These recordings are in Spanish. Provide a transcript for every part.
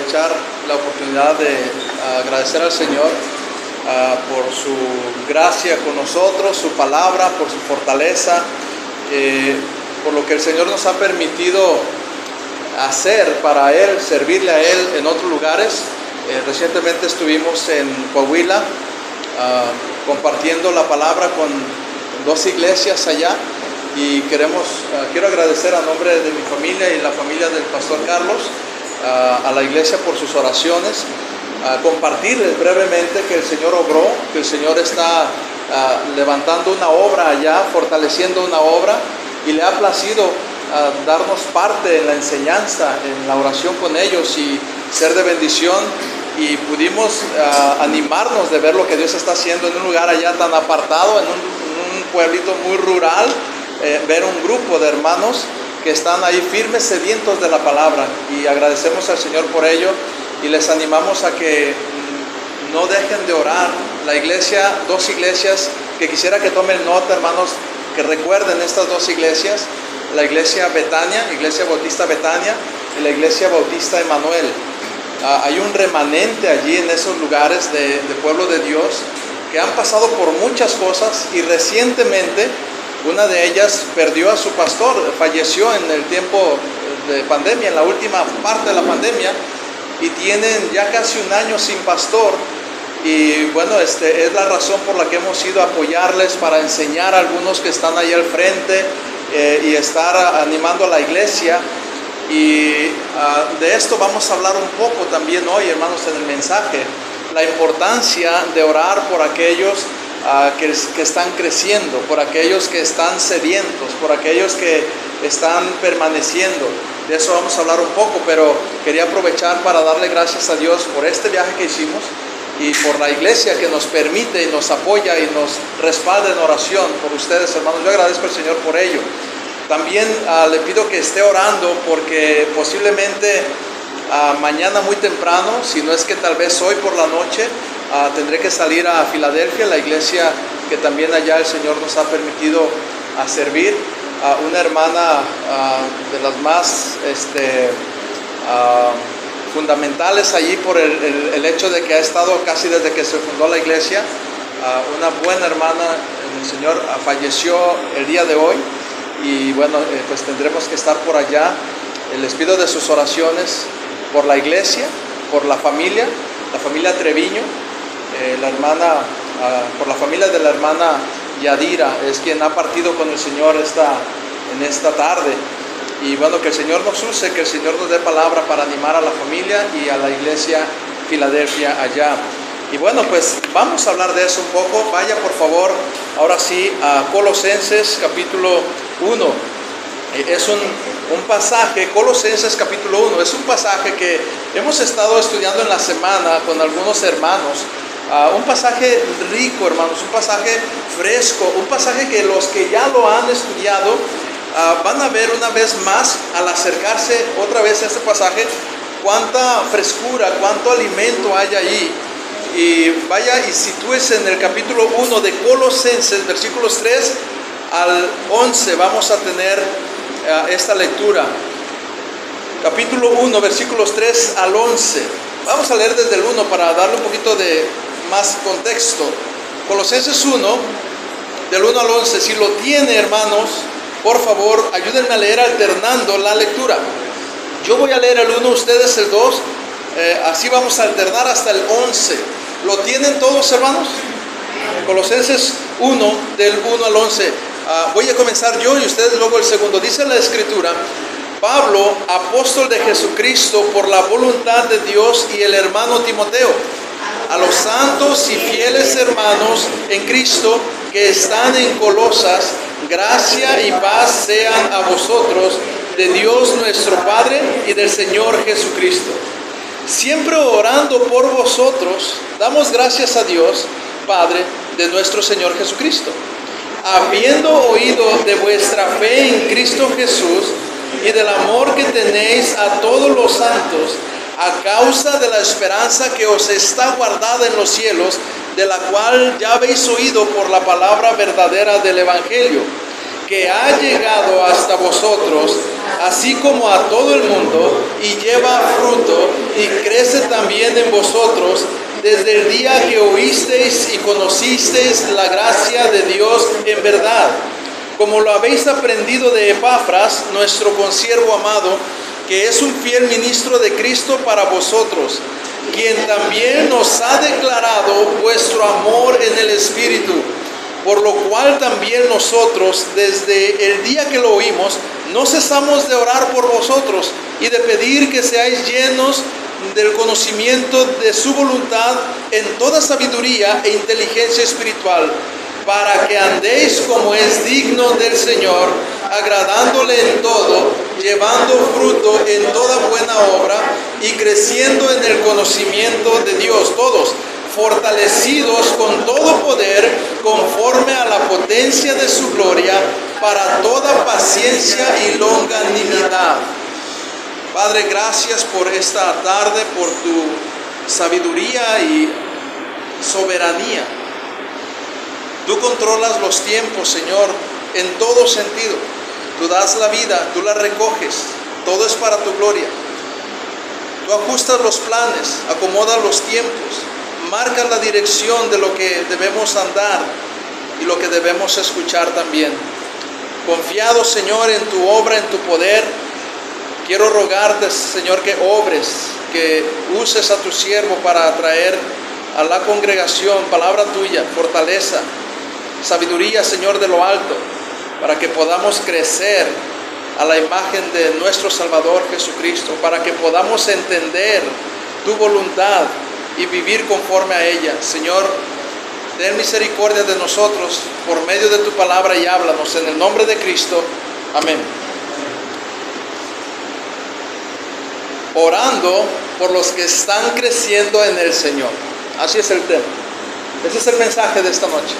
aprovechar la oportunidad de agradecer al Señor por su gracia con nosotros, su palabra, por su fortaleza, por lo que el Señor nos ha permitido hacer para Él, servirle a Él en otros lugares. Recientemente estuvimos en Coahuila compartiendo la palabra con dos iglesias allá, y quiero agradecer a nombre de mi familia y la familia del pastor Carlos a la iglesia por sus oraciones, compartirles brevemente que el Señor obró, que el Señor está levantando una obra allá, fortaleciendo una obra, y le ha placido darnos parte en la enseñanza, en la oración con ellos y ser de bendición, y pudimos animarnos de ver lo que Dios está haciendo en un lugar allá tan apartado, en un pueblito muy rural, ver un grupo de hermanos que están ahí firmes, sedientos de la palabra, y agradecemos al Señor por ello, y les animamos a que no dejen de orar. La iglesia, dos iglesias que quisiera que tomen nota, hermanos, que recuerden estas dos iglesias: la iglesia Betania, iglesia bautista Betania, y la iglesia bautista Emanuel. Hay un remanente allí en esos lugares de pueblo de Dios que han pasado por muchas cosas, y recientemente una de ellas perdió a su pastor, falleció en el tiempo de pandemia, en la última parte de la pandemia, y tienen ya casi un año sin pastor. Y bueno, es la razón por la que hemos ido a apoyarles, para enseñar a algunos que están ahí al frente y estar animando a la iglesia. Y de esto vamos a hablar un poco también hoy, hermanos, en el mensaje: la importancia de orar por aquellos que están creciendo, por aquellos que están sedientos, por aquellos que están permaneciendo. De eso vamos a hablar un poco, pero quería aprovechar para darle gracias a Dios por este viaje que hicimos y por la iglesia que nos permite y nos apoya y nos respalda en oración por ustedes, hermanos. Yo agradezco al Señor por ello. También le pido que esté orando, porque posiblemente mañana muy temprano, si no es que tal vez hoy por la noche, tendré que salir a Filadelfia, la iglesia que también allá el Señor nos ha permitido servir. Una hermana de las más fundamentales allí, por el hecho de que ha estado casi desde que se fundó la iglesia. Una buena hermana el Señor falleció el día de hoy, y bueno, pues tendremos que estar por allá. Les pido de sus oraciones por la iglesia, por la familia Treviño, la hermana, por la familia de la hermana Yadira, es quien ha partido con el Señor en esta tarde. Y bueno, que el Señor nos use, que el Señor nos dé palabra para animar a la familia y a la iglesia Filadelfia allá. Y bueno, pues vamos a hablar de eso un poco. Vaya por favor, ahora sí, a Colosenses capítulo 1. Es un pasaje, Colosenses capítulo 1, es un pasaje que hemos estado estudiando en la semana con algunos hermanos. Un pasaje rico, hermanos, un pasaje fresco, un pasaje que los que ya lo han estudiado van a ver una vez más, al acercarse otra vez a este pasaje, cuánta frescura, cuánto alimento hay allí. Y vaya y sitúese en el capítulo 1 de Colosenses, versículos 3 al 11, vamos a tener esta lectura. Capítulo 1, versículos 3 al 11. Vamos a leer desde el 1 para darle un poquito de más contexto. Colosenses 1, del 1 al 11. Si lo tiene, hermanos, por favor, ayúdenme a leer alternando la lectura. Yo voy a leer el 1, ustedes el 2. Así vamos a alternar hasta el 11. ¿Lo tienen todos, hermanos? Colosenses 1, del 1 al 11. Voy a comenzar yo y ustedes luego el segundo. Dice la Escritura: Pablo, apóstol de Jesucristo por la voluntad de Dios, y el hermano Timoteo, a los santos y fieles hermanos en Cristo que están en Colosas, gracia y paz sean a vosotros, de Dios nuestro Padre y del Señor Jesucristo. Siempre orando por vosotros, damos gracias a Dios, Padre de nuestro Señor Jesucristo, habiendo oído de vuestra fe en Cristo Jesús y del amor que tenéis a todos los santos, a causa de la esperanza que os está guardada en los cielos, de la cual ya habéis oído por la palabra verdadera del Evangelio, que ha llegado hasta vosotros, así como a todo el mundo, y lleva fruto, y crece también en vosotros desde el día que oísteis y conocisteis la gracia de Dios en verdad, como lo habéis aprendido de Epafras, nuestro consiervo amado, que es un fiel ministro de Cristo para vosotros, quien también nos ha declarado vuestro amor en el Espíritu, por lo cual también nosotros, desde el día que lo oímos, no cesamos de orar por vosotros y de pedir que seáis llenos del conocimiento de su voluntad en toda sabiduría e inteligencia espiritual, para que andéis como es digno del Señor, agradándole en todo, llevando fruto en toda buena obra y creciendo en el conocimiento de Dios, todos fortalecidos con todo poder, conforme a la potencia de su gloria, para toda paciencia y longanimidad. Padre, gracias por esta tarde, por tu sabiduría y soberanía. Tú controlas los tiempos, Señor, en todo sentido. Tú das la vida, tú la recoges. Todo es para tu gloria. Tú ajustas los planes, acomodas los tiempos, marcas la dirección de lo que debemos andar y lo que debemos escuchar también. Confiado, Señor, en tu obra, en tu poder, quiero rogarte, Señor, que obres, que uses a tu siervo para atraer a la congregación palabra tuya, fortaleza, sabiduría, Señor, de lo alto, para que podamos crecer a la imagen de nuestro Salvador Jesucristo, para que podamos entender tu voluntad y vivir conforme a ella. Señor, ten misericordia de nosotros por medio de tu palabra y háblanos en el nombre de Cristo. Amén. Orando por los que están creciendo en el Señor. Así es el tema. Ese es el mensaje de esta noche.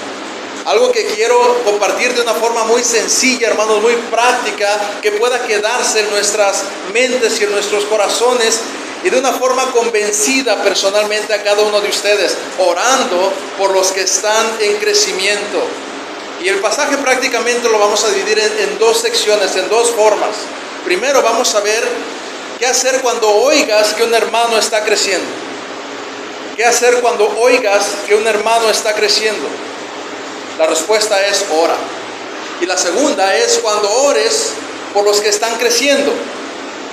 Algo que quiero compartir de una forma muy sencilla, hermanos, muy práctica, que pueda quedarse en nuestras mentes y en nuestros corazones, y de una forma convencida personalmente a cada uno de ustedes, orando por los que están en crecimiento. Y el pasaje prácticamente lo vamos a dividir en dos secciones, en dos formas. Primero vamos a ver qué hacer cuando oigas que un hermano está creciendo. ¿Qué hacer cuando oigas que un hermano está creciendo? La respuesta es ora. Y la segunda es cuando ores por los que están creciendo.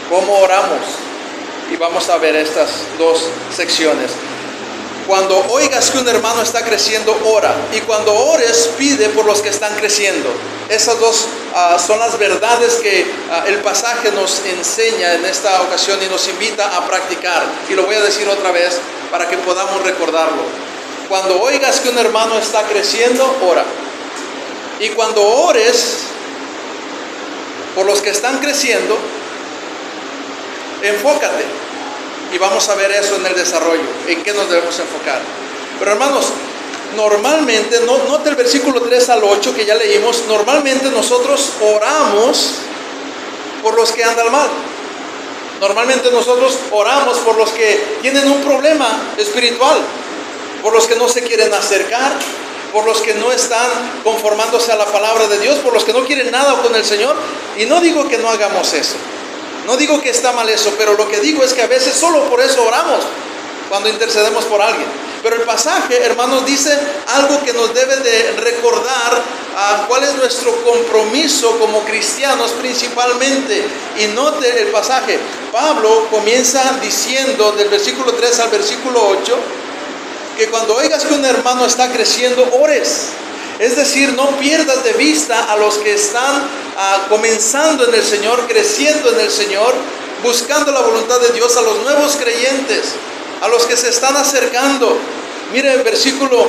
¿Cómo oramos? Y vamos a ver estas dos secciones. Cuando oigas que un hermano está creciendo, ora. Y cuando ores, pide por los que están creciendo. Esas dos son las verdades que el pasaje nos enseña en esta ocasión y nos invita a practicar. Y lo voy a decir otra vez para que podamos recordarlo. Cuando oigas que un hermano está creciendo, ora. Y cuando ores por los que están creciendo, enfócate. Y vamos a ver eso en el desarrollo, en qué nos debemos enfocar. Pero hermanos, normalmente, note el versículo 3 al 8 que ya leímos, normalmente nosotros oramos por los que andan mal. Normalmente nosotros oramos por los que tienen un problema espiritual, por los que no se quieren acercar, por los que no están conformándose a la palabra de Dios, por los que no quieren nada con el Señor. Y no digo que no hagamos eso. No digo que está mal eso, pero lo que digo es que a veces solo por eso oramos, cuando intercedemos por alguien. Pero el pasaje, hermanos, dice algo que nos debe de recordar cuál es nuestro compromiso como cristianos principalmente. Y note el pasaje. Pablo comienza diciendo del versículo 3 al versículo 8, que cuando oigas que un hermano está creciendo, ores. Es decir, no pierdas de vista a los que están comenzando en el Señor, creciendo en el Señor, buscando la voluntad de Dios, a los nuevos creyentes, a los que se están acercando. Mire el versículo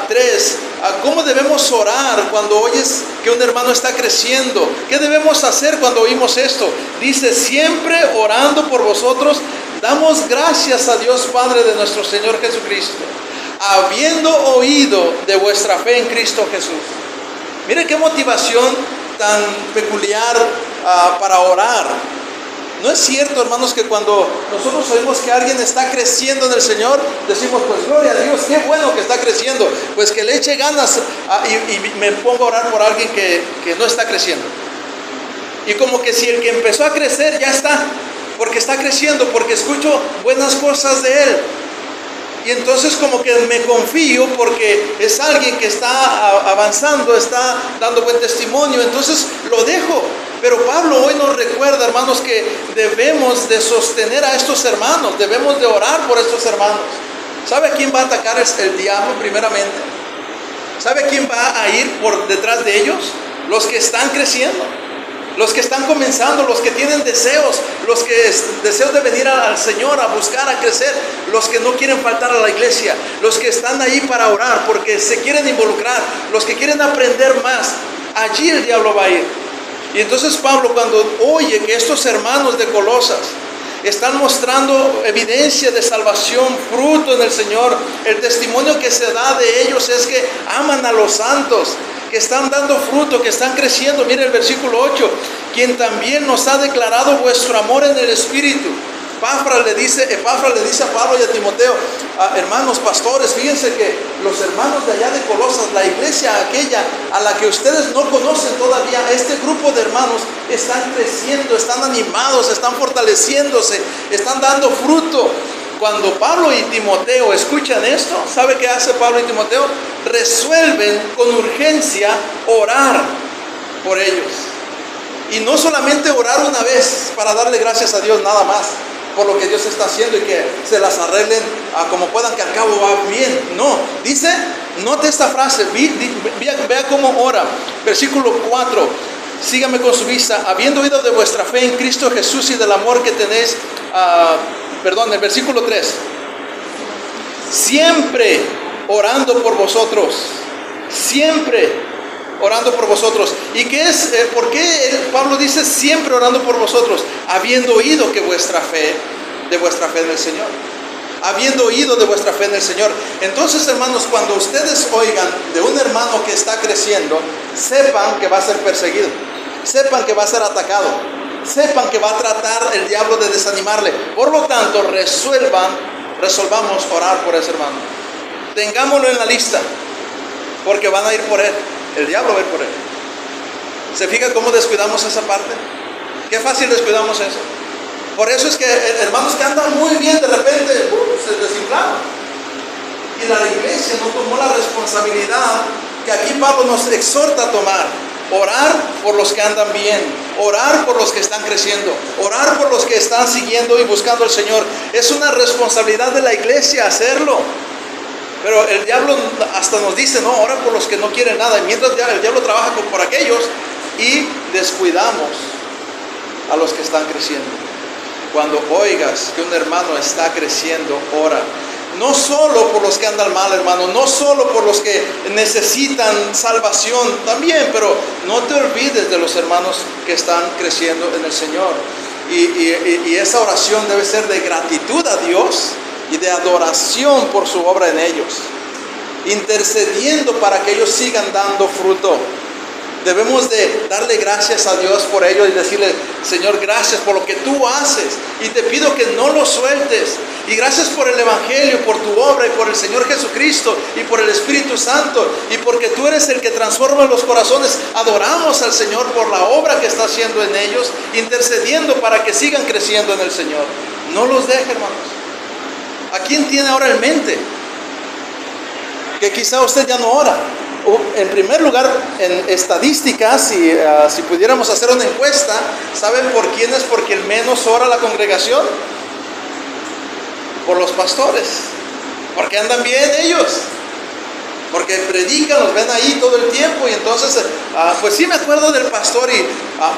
3, ¿cómo debemos orar cuando oyes que un hermano está creciendo? ¿Qué debemos hacer cuando oímos esto? Dice, siempre orando por vosotros, damos gracias a Dios Padre de nuestro Señor Jesucristo, habiendo oído de vuestra fe en Cristo Jesús. Mire qué motivación tan peculiar para orar. No es cierto, hermanos, que cuando nosotros oímos que alguien está creciendo en el Señor, decimos, pues gloria a Dios, qué bueno que está creciendo, pues que le eche ganas, y me pongo a orar por alguien que no está creciendo. Y como que si el que empezó a crecer ya está, porque está creciendo, porque escucho buenas cosas de él. Y entonces como que me confío porque es alguien que está avanzando, está dando buen testimonio, entonces lo dejo. Pero Pablo hoy nos recuerda, hermanos, que debemos de sostener a estos hermanos, debemos de orar por estos hermanos. ¿Sabe a quién va a atacar el diablo primeramente? ¿Sabe quién va a ir por detrás de ellos? Los que están creciendo, los que están comenzando, los que tienen deseos, los que deseos de venir al Señor, a buscar, a crecer, los que no quieren faltar a la iglesia, los que están ahí para orar, porque se quieren involucrar, los que quieren aprender más. Allí el diablo va a ir. Y entonces Pablo, cuando oye que estos hermanos de Colosas están mostrando evidencia de salvación, fruto en el Señor, el testimonio que se da de ellos es que aman a los santos, que están dando fruto, que están creciendo. Mire el versículo 8, quien también nos ha declarado vuestro amor en el Espíritu. Epafras le dice a Pablo y a Timoteo, hermanos pastores, fíjense que los hermanos de allá de Colosas, la iglesia aquella a la que ustedes no conocen todavía, este grupo de hermanos están creciendo, están animados, están fortaleciéndose, están dando fruto. Cuando Pablo y Timoteo escuchan esto, ¿sabe qué hace Pablo y Timoteo? Resuelven con urgencia orar por ellos. Y no solamente orar una vez para darle gracias a Dios nada más por lo que Dios está haciendo y que se las arreglen como puedan, que al cabo va bien. No, dice, note esta frase, vea cómo ora. Versículo 4, sígame con su vista. Habiendo oído de vuestra fe en Cristo Jesús y del amor que tenéis, el versículo 3. Siempre orando por vosotros, siempre orando por vosotros. ¿Y qué es? ¿Por qué Pablo dice siempre orando por vosotros? Habiendo oído que vuestra fe en el Señor. Habiendo oído de vuestra fe en el Señor. Entonces, hermanos, cuando ustedes oigan de un hermano que está creciendo, sepan que va a ser perseguido, sepan que va a ser atacado, sepan que va a tratar el diablo de desanimarle. Por lo tanto, resolvamos orar por ese hermano. Tengámoslo en la lista, porque van a ir por él. El diablo va a ir por él. ¿Se fija cómo descuidamos esa parte? Qué fácil descuidamos eso. Por eso es que hermanos que andan muy bien, de repente se desinflaman. Y la iglesia no tomó la responsabilidad que aquí Pablo nos exhorta a tomar. Orar por los que andan bien, orar por los que están creciendo, orar por los que están siguiendo y buscando al Señor. Es una responsabilidad de la iglesia hacerlo. Pero el diablo hasta nos dice, no, ora por los que no quieren nada. Y mientras el diablo trabaja por aquellos y descuidamos a los que están creciendo. Cuando oigas que un hermano está creciendo, ora. No solo por los que andan mal, hermano, no solo por los que necesitan salvación también, pero no te olvides de los hermanos que están creciendo en el Señor. Y esa oración debe ser de gratitud a Dios y de adoración por su obra en ellos, intercediendo para que ellos sigan dando fruto. Debemos de darle gracias a Dios por ello y decirle, Señor, gracias por lo que tú haces y te pido que no lo sueltes. Y gracias por el Evangelio, por tu obra y por el Señor Jesucristo y por el Espíritu Santo y porque tú eres el que transforma los corazones. Adoramos al Señor por la obra que está haciendo en ellos, intercediendo para que sigan creciendo en el Señor. No los deje, hermanos. ¿A quién tiene ahora en mente? Que quizá usted ya no ora. En primer lugar, en estadísticas, si pudiéramos hacer una encuesta, ¿saben por quién es porque el menos ora la congregación? Por los pastores. Porque andan bien ellos. Porque predican, los ven ahí todo el tiempo. Y entonces, pues sí me acuerdo del pastor y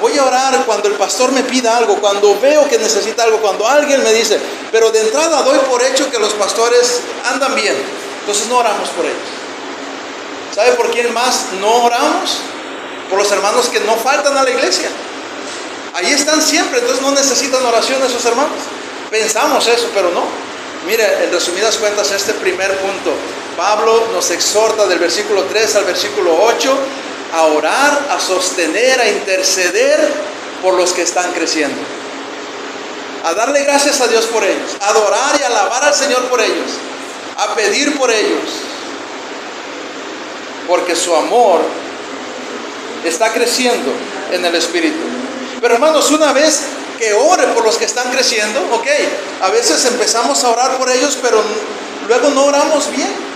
voy a orar cuando el pastor me pida algo, cuando veo que necesita algo, cuando alguien me dice. Pero de entrada doy por hecho que los pastores andan bien. Entonces no oramos por ellos. ¿Sabe por quién más no oramos? Por los hermanos que no faltan a la iglesia. Ahí están siempre, entonces no necesitan oración esos hermanos. Pensamos eso, pero no. Mire, en resumidas cuentas, este primer punto, Pablo nos exhorta del versículo 3 al versículo 8 a orar, a sostener, a interceder por los que están creciendo. A darle gracias a Dios por ellos, a adorar y alabar al Señor por ellos, a pedir por ellos. Porque su amor está creciendo en el Espíritu. Pero hermanos, una vez que ore por los que están creciendo. Ok, a veces empezamos a orar por ellos, pero luego no oramos bien.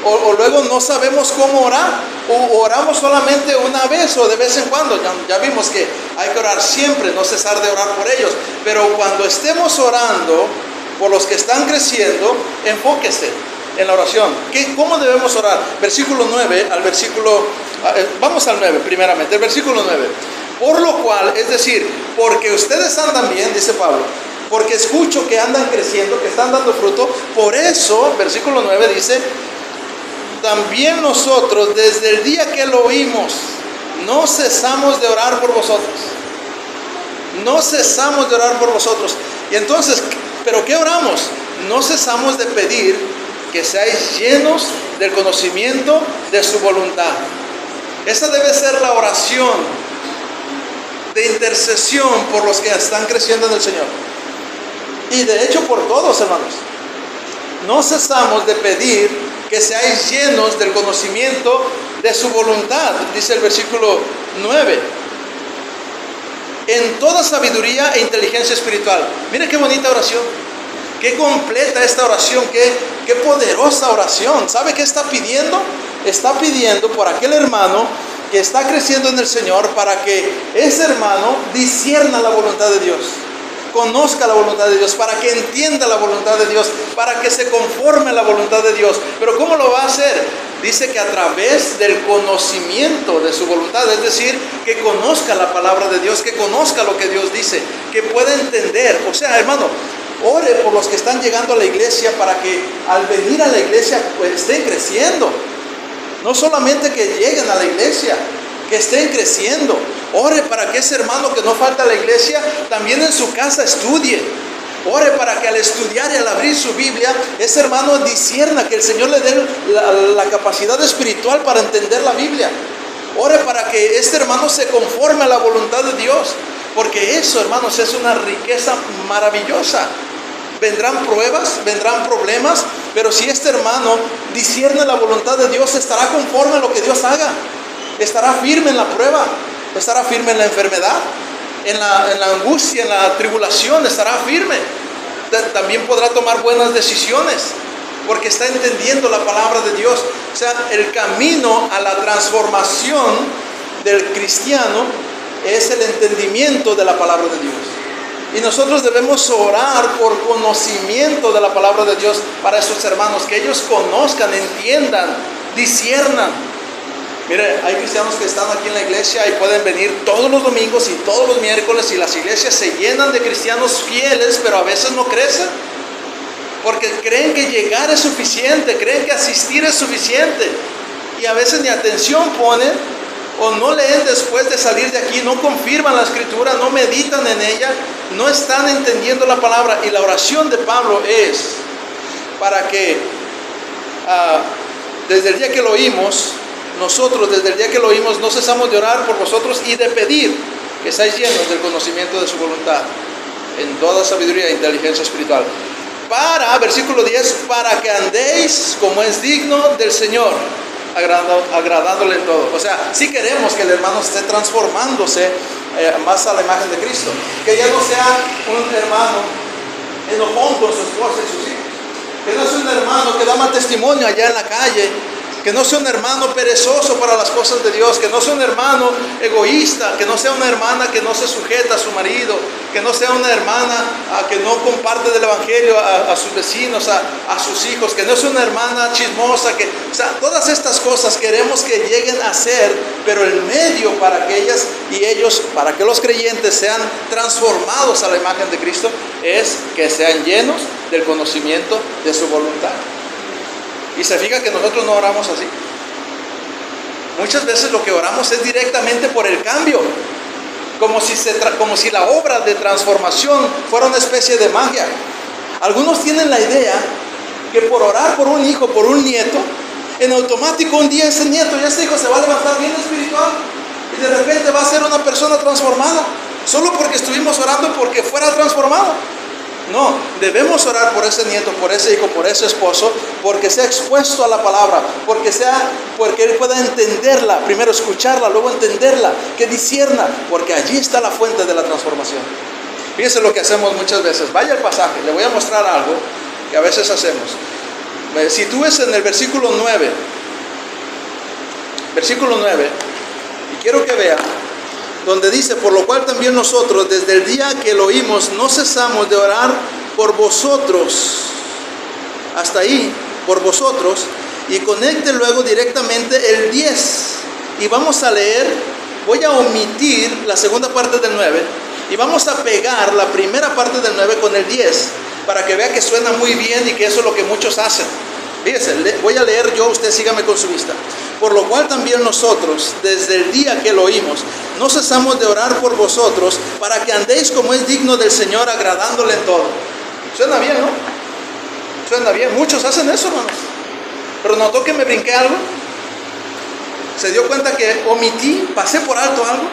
O luego no sabemos cómo orar, o oramos solamente una vez o de vez en cuando. Ya vimos que hay que orar siempre, no cesar de orar por ellos. Pero cuando estemos orando por los que están creciendo, enfóquese en la oración. ¿Cómo debemos orar? Versículo 9 al versículo... Vamos al 9 primeramente, el versículo 9. Por lo cual, es decir, porque ustedes andan bien, dice Pablo, porque escucho que andan creciendo, que están dando fruto. Por eso, versículo 9 dice: también nosotros, desde el día que lo oímos, no cesamos de orar por vosotros. No cesamos de orar por vosotros. Y entonces, ¿pero qué oramos? No cesamos de pedir que seáis llenos del conocimiento de su voluntad. Esa debe ser la oración de intercesión por los que están creciendo en el Señor. Y de hecho por todos, hermanos. No cesamos de pedir que seáis llenos del conocimiento de su voluntad, dice el versículo 9, en toda sabiduría e inteligencia espiritual. Mire qué bonita oración, qué completa esta oración, qué poderosa oración. ¿Sabe qué está pidiendo? Está pidiendo por aquel hermano que está creciendo en el Señor, para que ese hermano discierna la voluntad de Dios, conozca la voluntad de Dios, para que entienda la voluntad de Dios, para que se conforme a la voluntad de Dios. Pero ¿cómo lo va a hacer? Dice que a través del conocimiento de su voluntad, es decir, que conozca la palabra de Dios, que conozca lo que Dios dice, que pueda entender. O sea, hermano, ore por los que están llegando a la iglesia, para que al venir a la iglesia pues estén creciendo. No solamente que lleguen a la iglesia, que estén creciendo. Ore para que ese hermano que no falta a la iglesia también en su casa estudie. Ore para que al estudiar y al abrir su Biblia, ese hermano discierna, que el Señor le dé la capacidad espiritual para entender la Biblia. Ore para que este hermano se conforme a la voluntad de Dios, porque eso, hermanos, es una riqueza maravillosa. Vendrán pruebas, vendrán problemas, pero si este hermano discierne la voluntad de Dios, estará conforme a lo que Dios haga. Estará firme en la prueba, estará firme en la enfermedad, en la angustia, en la tribulación, estará firme. También podrá tomar buenas decisiones, porque está entendiendo la palabra de Dios. O sea, el camino a la transformación del cristiano es el entendimiento de la palabra de Dios. Y nosotros debemos orar por conocimiento de la palabra de Dios para esos hermanos, que ellos conozcan, entiendan, disciernan. Mire, hay cristianos que están aquí en la iglesia y pueden venir todos los domingos y todos los miércoles, y las iglesias se llenan de cristianos fieles, pero a veces no crecen, porque creen que llegar es suficiente, creen que asistir es suficiente, y a veces ni atención ponen, o no leen después de salir de aquí, no confirman la escritura, no meditan en ella, no están entendiendo la palabra. Y la oración de Pablo es para que desde el día que lo oímos, nosotros desde el día que lo oímos no cesamos de orar por vosotros y de pedir que seáis llenos del conocimiento de su voluntad, en toda sabiduría e inteligencia espiritual. Versículo 10, para que andéis como es digno del Señor, agradándole en todo. O sea, si queremos que el hermano esté transformándose más a la imagen de Cristo, que ya no sea un hermano enojón con su esposa y sus hijos, que no sea un hermano que da mal testimonio allá en la calle, que no sea un hermano perezoso para las cosas de Dios, que no sea un hermano egoísta, que no sea una hermana que no se sujeta a su marido, que no sea una hermana que no comparte del evangelio a sus vecinos, a sus hijos, que no sea una hermana chismosa, o sea, todas estas cosas queremos que lleguen a ser, pero el medio para que ellas y ellos, para que los creyentes sean transformados a la imagen de Cristo, es que sean llenos del conocimiento de su voluntad. Y se fija que nosotros no oramos así. Muchas veces lo que oramos es directamente por el cambio, como si la obra de transformación fuera una especie de magia. Algunos tienen la idea que por orar por un hijo, por un nieto, en automático un día ese nieto y ese hijo se va a levantar bien espiritual y de repente va a ser una persona transformada, solo porque estuvimos orando porque fuera transformado. No, debemos orar por ese nieto, por ese hijo, por ese esposo, porque sea expuesto a la palabra, porque él pueda entenderla, primero escucharla, luego entenderla, que discierna, porque allí está la fuente de la transformación. Fíjense lo que hacemos muchas veces. Vaya al pasaje, le voy a mostrar algo que a veces hacemos. Si tú ves en el versículo 9, y quiero que vea, donde dice: por lo cual también nosotros, desde el día que lo oímos, no cesamos de orar por vosotros. Hasta ahí, por vosotros. Y conecte luego directamente el 10. Y vamos a leer, voy a omitir la segunda parte del 9. Y vamos a pegar la primera parte del 9 con el 10. Para que vea que suena muy bien y que eso es lo que muchos hacen. Fíjense, voy a leer yo, usted sígame con su vista. Por lo cual también nosotros, desde el día que lo oímos, no cesamos de orar por vosotros, para que andéis como es digno del Señor, agradándole en todo. Suena bien, ¿no? Suena bien. Muchos hacen eso, hermanos. Pero notó que me brinqué algo. Se dio cuenta que omití, pasé por alto algo.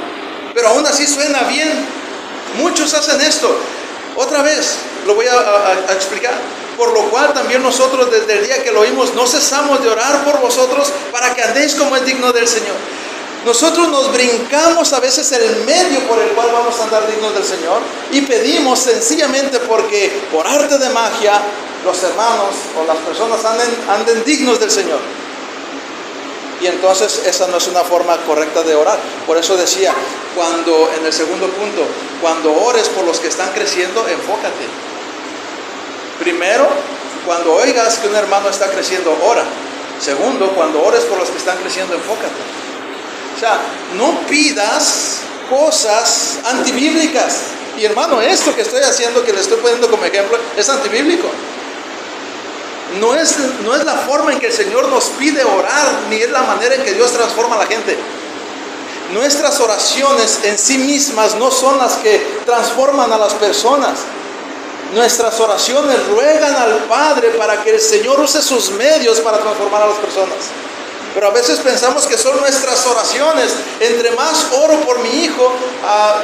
Pero aún así suena bien. Muchos hacen esto. Otra vez, lo voy a explicar. Por lo cual también nosotros, desde el día que lo oímos, no cesamos de orar por vosotros, para que andéis como es digno del Señor. Nosotros nos brincamos a veces el medio por el cual vamos a andar dignos del Señor, y pedimos sencillamente porque por arte de magia los hermanos o las personas anden dignos del Señor. Y entonces esa no es una forma correcta de orar. Por eso decía, cuando en el segundo punto, cuando ores por los que están creciendo, enfócate. Primero, cuando oigas que un hermano está creciendo, ora. Segundo, cuando ores por los que están creciendo, enfócate. O sea, no pidas cosas antibíblicas. Y hermano, esto que estoy haciendo, que le estoy poniendo como ejemplo, es antibíblico. No es la forma en que el Señor nos pide orar, ni es la manera en que Dios transforma a la gente. Nuestras oraciones en sí mismas no son las que transforman a las personas. Nuestras oraciones ruegan al Padre para que el Señor use sus medios para transformar a las personas. Pero a veces pensamos que son nuestras oraciones. Entre más oro por mi hijo va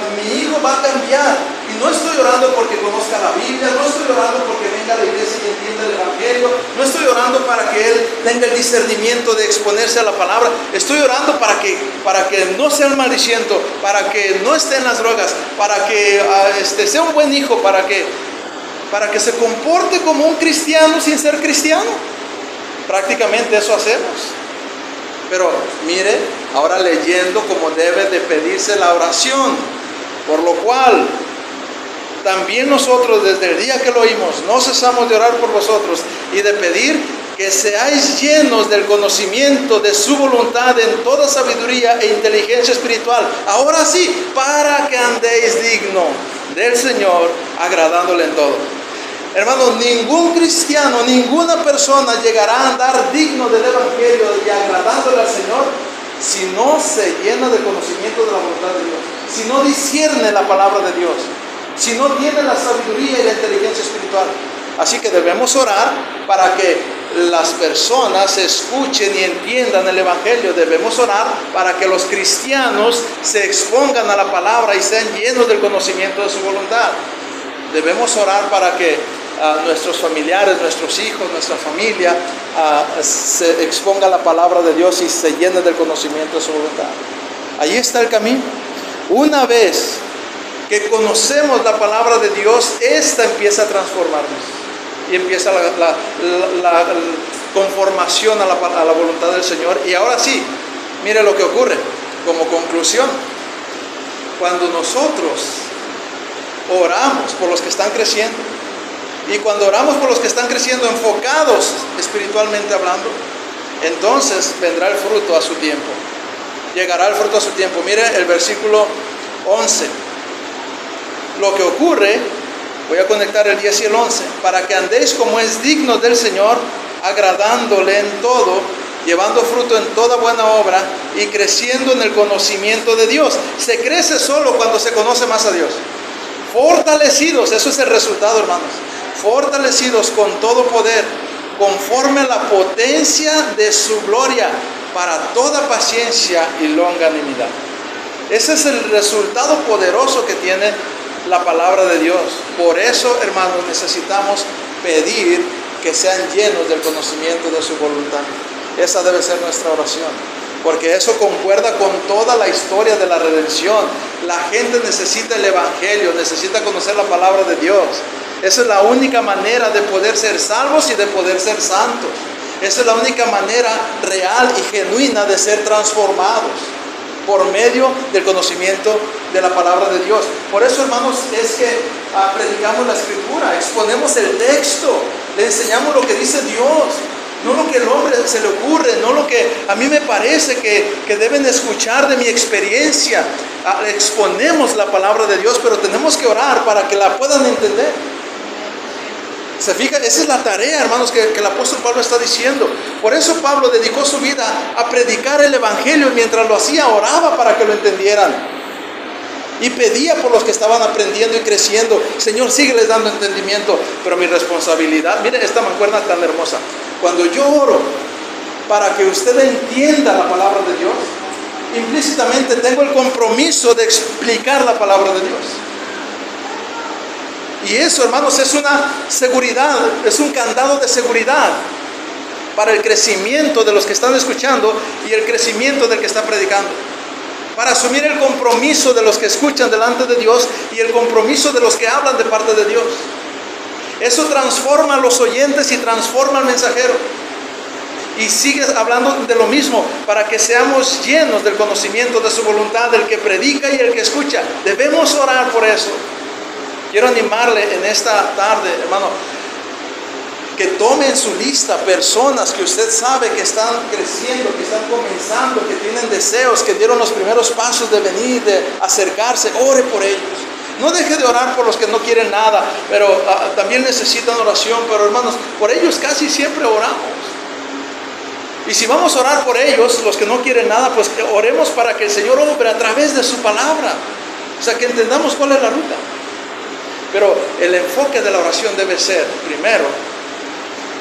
a cambiar. Y no estoy orando porque conozca la Biblia, no estoy orando porque venga a la iglesia y entienda el Evangelio, no estoy orando para que él tenga el discernimiento de exponerse a la palabra. Estoy orando para que no sea un maldiciento, para que no esté en las drogas, para que sea un buen hijo, para que se comporte como un cristiano sin ser cristiano. Prácticamente eso hacemos. Pero mire, ahora leyendo como debe de pedirse la oración. Por lo cual también nosotros, desde el día que lo oímos, no cesamos de orar por vosotros y de pedir que seáis llenos del conocimiento de su voluntad en toda sabiduría e inteligencia espiritual. Ahora sí, para que andéis digno del Señor, agradándole en todo. Hermanos, ningún cristiano, ninguna persona llegará a andar digno del Evangelio y agradándole al Señor si no se llena de conocimiento de la voluntad de Dios, si no discierne la palabra de Dios, si no tiene la sabiduría y la inteligencia espiritual. Así que debemos orar para que las personas escuchen y entiendan el Evangelio. Debemos orar para que los cristianos se expongan a la palabra y sean llenos del conocimiento de su voluntad. Debemos orar para que nuestros familiares, nuestros hijos, nuestra familia se exponga a la palabra de Dios y se llene del conocimiento de su voluntad. Ahí está el camino. Una vez que conocemos la palabra de Dios, esta empieza a transformarnos y empieza la conformación a la voluntad del Señor. Y ahora sí, mire lo que ocurre como conclusión. Cuando nosotros oramos por los que están creciendo, y cuando oramos por los que están creciendo enfocados espiritualmente hablando, entonces vendrá el fruto a su tiempo. Llegará el fruto a su tiempo. Mire el versículo 11. Lo que ocurre, voy a conectar el 10 y el 11, para que andéis como es digno del Señor, agradándole en todo, llevando fruto en toda buena obra y creciendo en el conocimiento de Dios. Se crece solo cuando se conoce más a Dios. Fortalecidos, eso es el resultado, hermanos. Fortalecidos con todo poder, conforme a la potencia de su gloria, para toda paciencia y longanimidad. Ese es el resultado poderoso que tiene la palabra de Dios. Por eso, hermanos, necesitamos pedir que sean llenos del conocimiento de su voluntad. Esa debe ser nuestra oración. porque eso concuerda con toda la historia de la redención. La gente necesita el Evangelio, necesita conocer la palabra de Dios. Esa es la única manera de poder ser salvos y de poder ser santos. Esa es la única manera real y genuina de ser transformados, por medio del conocimiento de la palabra de Dios. Por eso, hermanos, es que predicamos la Escritura, exponemos el texto, le enseñamos lo que dice Dios, no lo que el hombre se le ocurre, no lo que a mí me parece que deben escuchar de mi experiencia. Exponemos la palabra de Dios, pero tenemos que orar para que la puedan entender. ¿Se fija? Esa es la tarea, hermanos, que el apóstol Pablo está diciendo. Por eso Pablo dedicó su vida a predicar el Evangelio, y mientras lo hacía, oraba para que lo entendieran. Y pedía por los que estaban aprendiendo y creciendo. Señor, sígueles dando entendimiento. Pero mi responsabilidad, mire esta mancuerna tan hermosa. Cuando yo oro para que usted entienda la palabra de Dios, implícitamente tengo el compromiso de explicar la palabra de Dios. Y eso, hermanos, es una seguridad, es un candado de seguridad para el crecimiento de los que están escuchando y el crecimiento del que está predicando. Para asumir el compromiso de los que escuchan delante de Dios y el compromiso de los que hablan de parte de Dios. Eso transforma a los oyentes y transforma al mensajero. Y sigue hablando de lo mismo, para que seamos llenos del conocimiento de su voluntad, del que predica y el que escucha. Debemos orar por eso. Quiero animarle en esta tarde, hermano, que tome en su lista personas que usted sabe que están creciendo, que están comenzando, que tienen deseos, que dieron los primeros pasos de venir, de acercarse. Ore por ellos. No deje de orar por los que no quieren nada, pero también necesitan oración. Pero, hermanos, por ellos casi siempre oramos. Y si vamos a orar por ellos, los que no quieren nada, pues oremos para que el Señor obre a través de su palabra. O sea, que entendamos cuál es la ruta. Pero el enfoque de la oración debe ser, primero,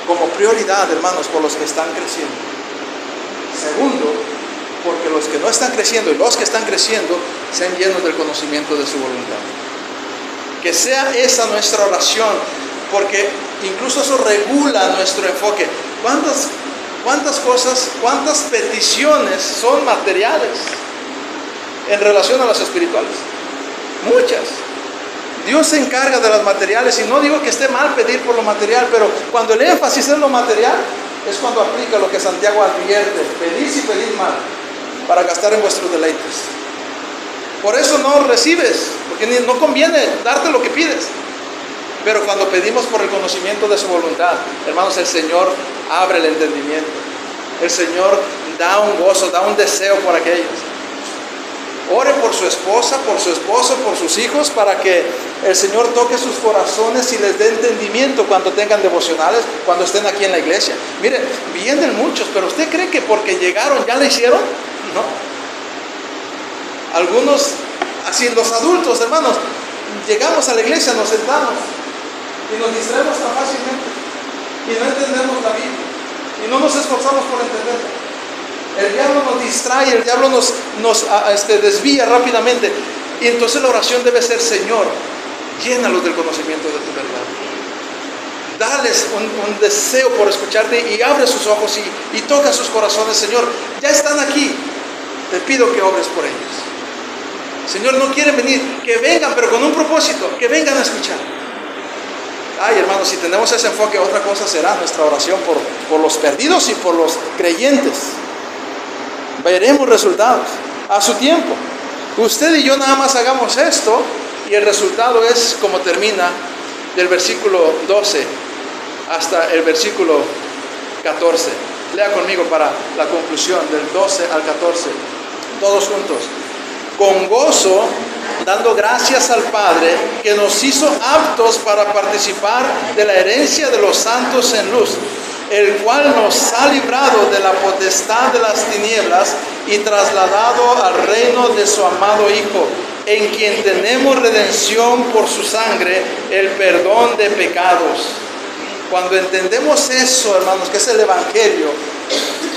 como prioridad, hermanos, por los que están creciendo. Segundo, porque los que no están creciendo y los que están creciendo sean llenos del conocimiento de su voluntad. Que sea esa nuestra oración, porque incluso eso regula nuestro enfoque. ¿Cuántas cosas, cuántas peticiones son materiales en relación a las espirituales? Muchas. Dios se encarga de las materiales, y no digo que esté mal pedir por lo material, pero cuando el énfasis es lo material, es cuando aplica lo que Santiago advierte: pedís y pedís mal, para gastar en vuestros deleites. Por eso no recibes, porque no conviene darte lo que pides. Pero cuando pedimos por el conocimiento de su voluntad, hermanos, el Señor abre el entendimiento. El Señor da un gozo, da un deseo por aquellos. Ore por su esposa, por su esposo, por sus hijos, para que el Señor toque sus corazones y les dé entendimiento cuando tengan devocionales, cuando estén aquí en la iglesia. Mire, vienen muchos, pero ¿usted cree que porque llegaron ya lo hicieron? No. Algunos, así los adultos, hermanos, llegamos a la iglesia, nos sentamos y nos distraemos tan fácilmente y no entendemos la Biblia y no nos esforzamos por entenderla. El diablo nos distrae, el diablo nos desvía rápidamente. Y entonces la oración debe ser: Señor, llénalos del conocimiento de tu verdad. Dales un deseo por escucharte, y abre sus ojos y toca sus corazones. Señor, ya están aquí, te pido que obres por ellos. Señor, no quieren venir, que vengan, pero con un propósito, que vengan a escuchar. Ay, hermanos, si tenemos ese enfoque, otra cosa será nuestra oración por los perdidos y por los creyentes. Veremos resultados a su tiempo. Usted y yo nada más hagamos esto, y el resultado es como termina del versículo 12 hasta el versículo 14. Lea conmigo para la conclusión, del 12 al 14, todos juntos. Con gozo, dando gracias al Padre, que nos hizo aptos para participar de la herencia de los santos en luz, el cual nos ha librado de la potestad de las tinieblas y trasladado al reino de su amado Hijo, en quien tenemos redención por su sangre, el perdón de pecados. Cuando entendemos eso, hermanos, que es el Evangelio,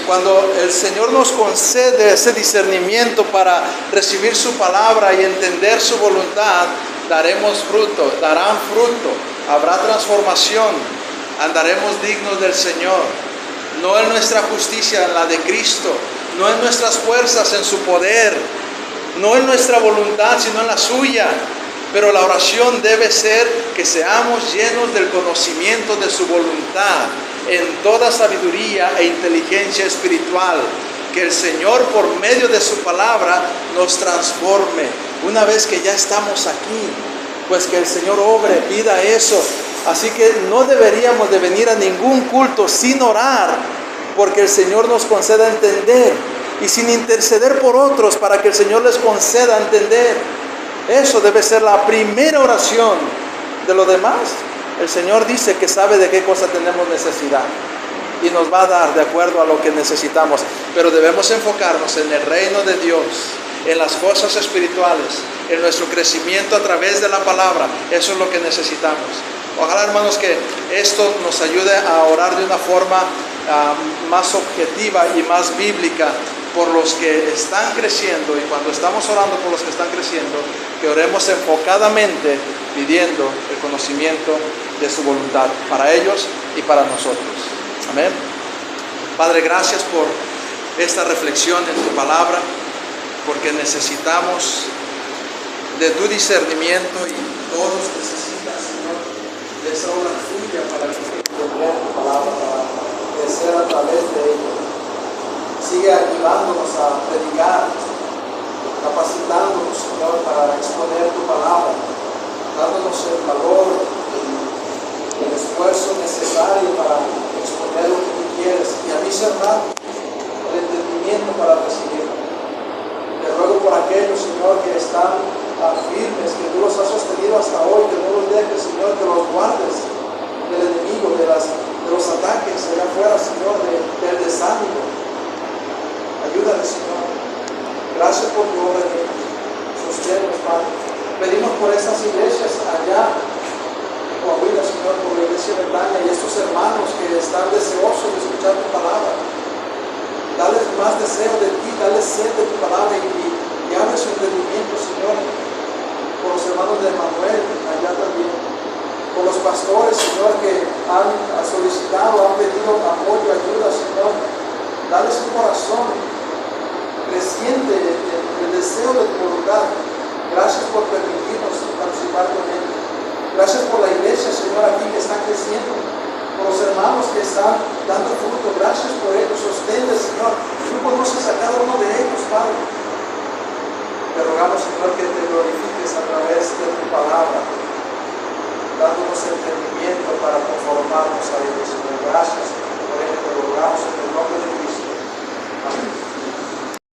cuando el Señor nos concede ese discernimiento para recibir su palabra y entender su voluntad, daremos fruto, darán fruto, habrá transformación. Andaremos dignos del Señor, no en nuestra justicia, en la de Cristo, no en nuestras fuerzas, en su poder, no en nuestra voluntad, sino en la suya. Pero la oración debe ser que seamos llenos del conocimiento de su voluntad, en toda sabiduría e inteligencia espiritual. Que el Señor, por medio de su palabra, nos transforme. Una vez que ya estamos aquí, pues que el Señor obre, pida eso. Así que no deberíamos de venir a ningún culto sin orar, porque el Señor nos conceda entender, y sin interceder por otros para que el Señor les conceda entender. Eso debe ser la primera oración. De lo demás, el Señor dice que sabe de qué cosa tenemos necesidad y nos va a dar de acuerdo a lo que necesitamos. Pero debemos enfocarnos en el reino de Dios, en las cosas espirituales, en nuestro crecimiento a través de la palabra. Eso es lo que necesitamos. Ojalá, hermanos, que esto nos ayude a orar de una forma más objetiva y más bíblica por los que están creciendo. Y cuando estamos orando por los que están creciendo, que oremos enfocadamente pidiendo el conocimiento de su voluntad para ellos y para nosotros. Amén. Padre, gracias por esta reflexión en tu palabra, porque necesitamos de tu discernimiento, y todos necesitan, Señor, de esa obra tuya para que entender tu palabra, para crecer a través de ella. Sigue ayudándonos a predicar, capacitándonos, Señor, para exponer tu palabra, dándonos el valor y el esfuerzo necesario para exponer lo que tú quieres, y a mí, Señor, el entendimiento para recibirlo. Te ruego por aquellos, Señor, que están firmes, que tú los has sostenido hasta hoy, que no los dejes, Señor, que los guardes del enemigo, de los ataques allá afuera, Señor, del desánimo. Ayúdales, Señor. Gracias por tu obra en ellos. Sosténlos, Padre. Pedimos por estas iglesias allá en Coahuila, Señor, por la iglesia de Betania y estos hermanos que están deseosos de escuchar tu palabra. Dales más deseo de ti, dales sed de tu palabra, y abre su entendimiento, Señor. Por los hermanos de Manuel, allá también. Por los pastores, Señor, que han solicitado, han pedido apoyo, ayuda, Señor. Dales un corazón creciente, el deseo de tu voluntad. Gracias por permitirnos participar con ellos. Gracias por la iglesia, Señor, aquí que está creciendo. Por los hermanos que están dando fruto. Gracias por ellos. Sosténles, Señor. Tú conoces a cada uno de ellos, Padre. Te rogamos, Señor, que te glorifiques a través de tu palabra, dándonos entendimiento para conformarnos a ellos, Señor. Gracias por ello. Te rogamos en el nombre de